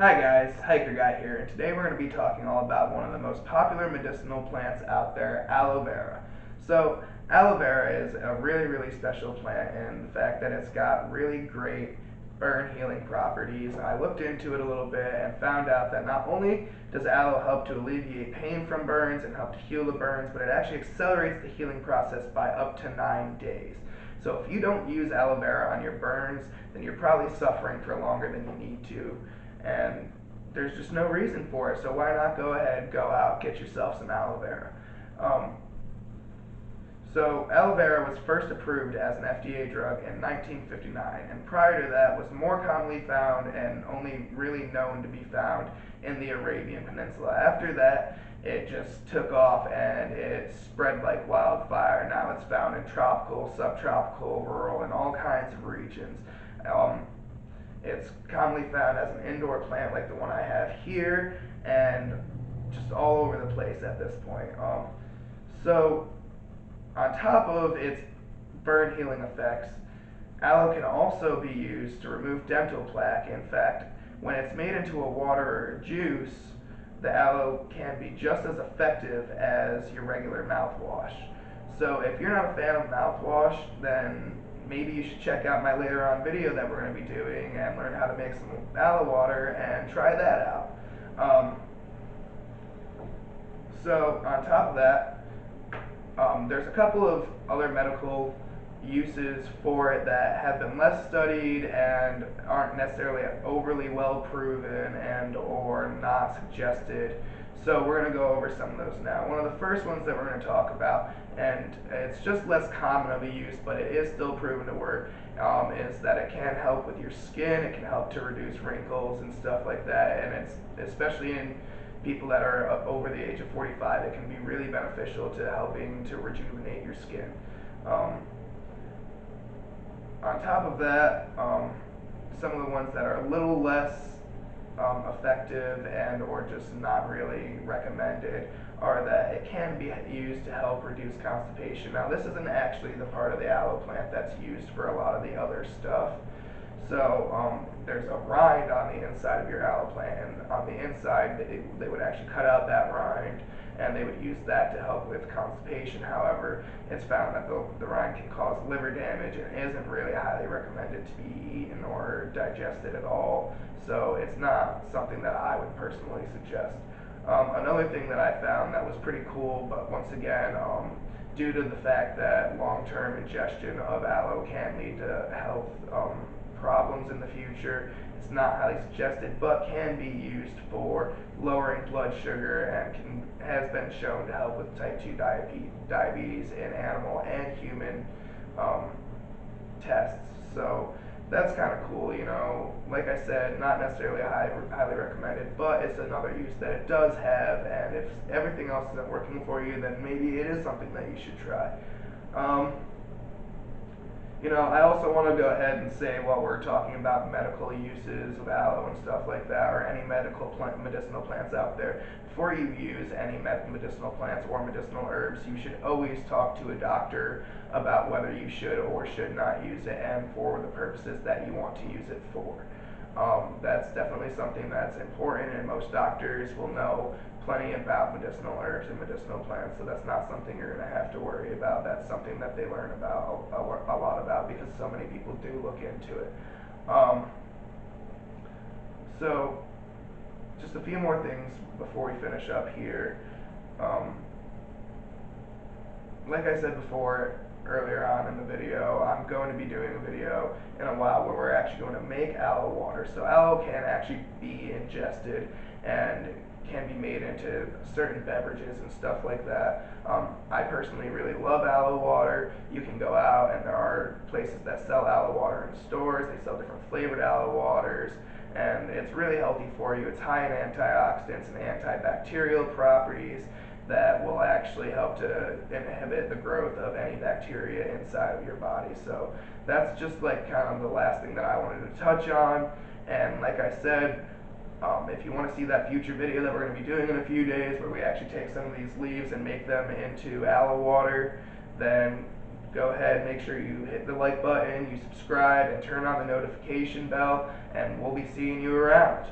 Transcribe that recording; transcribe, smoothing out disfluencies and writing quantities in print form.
Hi guys, Hiker Guy here, and today we're going to be talking all about one of the most popular medicinal plants out there, aloe vera. So, aloe vera is a really special plant in the fact that it's got really great burn healing properties. I looked into it a little bit and found out that not only does aloe help to alleviate pain from burns and help to heal the burns, but it actually accelerates the healing process by up to 9 days. So if you don't use aloe vera on your burns, then you're probably suffering for longer than you need to, and there's just no reason for it. So why not go ahead, go out, get yourself some aloe vera. Um, so aloe vera was first approved as an FDA drug in 1959, and prior to that was more commonly found and only really known to be found in the Arabian Peninsula. After that, it just took off and it spread like wildfire. Now it's found in tropical, subtropical, rural, and all kinds of regions. Um, it's commonly found as an indoor plant like the one I have here, and just all over the place at this point. So, on top of its burn healing effects, aloe can also be used to remove dental plaque. In fact, when it's made into a water or a juice, the aloe can be just as effective as your regular mouthwash. So if you're not a fan of mouthwash, then maybe you should check out my later on video that we're going to be doing and learn how to make some aloe water and try that out. Um, so on top of that, there's a couple of other medical uses for it that have been less studied and aren't necessarily overly well proven and or not suggested. So we're going to go over some of those now. One of the first ones that we're going to talk about, and it's just less common of a use, but it is still proven to work, is that it can help with your skin. It can help to reduce wrinkles and stuff like that, and it's especially in people that are over the age of 45, it can be really beneficial to helping to rejuvenate your skin. Um, on top of that, some of the ones that are a little less effective and or just not really recommended are that it can be used to help reduce constipation. Now this isn't actually the part of the aloe plant that's used for a lot of the other stuff. So there's a rind on the inside of your aloe plant, and on the inside they would actually cut out that rind and they would use that to help with constipation. However, it's found that the rind can cause liver damage and isn't really highly recommended to be eaten or digested at all. So it's not something that I would personally suggest. Another thing that I found that was pretty cool, but once again, due to the fact that long-term ingestion of aloe can lead to health problems in the future, it's not highly suggested, but can be used for lowering blood sugar and has been shown to help with type 2 diabetes in animal and human tests. So that's kind of cool, you know. Like I said, not necessarily highly recommended, but it's another use that it does have, and if everything else isn't working for you, then maybe it is something that you should try. You know, I also want to go ahead and say, while we're talking about medical uses of aloe and stuff like that, or any medicinal plants out there, before you use any medicinal plants or medicinal herbs, you should always talk to a doctor about whether you should or should not use it and for the purposes that you want to use it for. That's definitely something that's important, and most doctors will know plenty about medicinal herbs and medicinal plants, so that's not something you're going to have to worry about. That's something that they learn about a lot about because so many people do look into it. Um, so, just a few more things before we finish up here. Um, like I said before, earlier on in the video, I'm going to be doing a video in a while where we're actually going to make aloe water. So aloe can actually be ingested and can be made into certain beverages and stuff like that. I personally really love aloe water. You can go out and there are places that sell aloe water in stores. They sell different flavored aloe waters, and it's really healthy for you. It's high in antioxidants and antibacterial properties that will actually help to inhibit the growth of any bacteria inside of your body. So that's just like kind of the last thing that I wanted to touch on. And like I said, if you want to see that future video that we're going to be doing in a few days where we actually take some of these leaves and make them into aloe water, then go ahead, make sure you hit the like button, you subscribe, and turn on the notification bell, and we'll be seeing you around.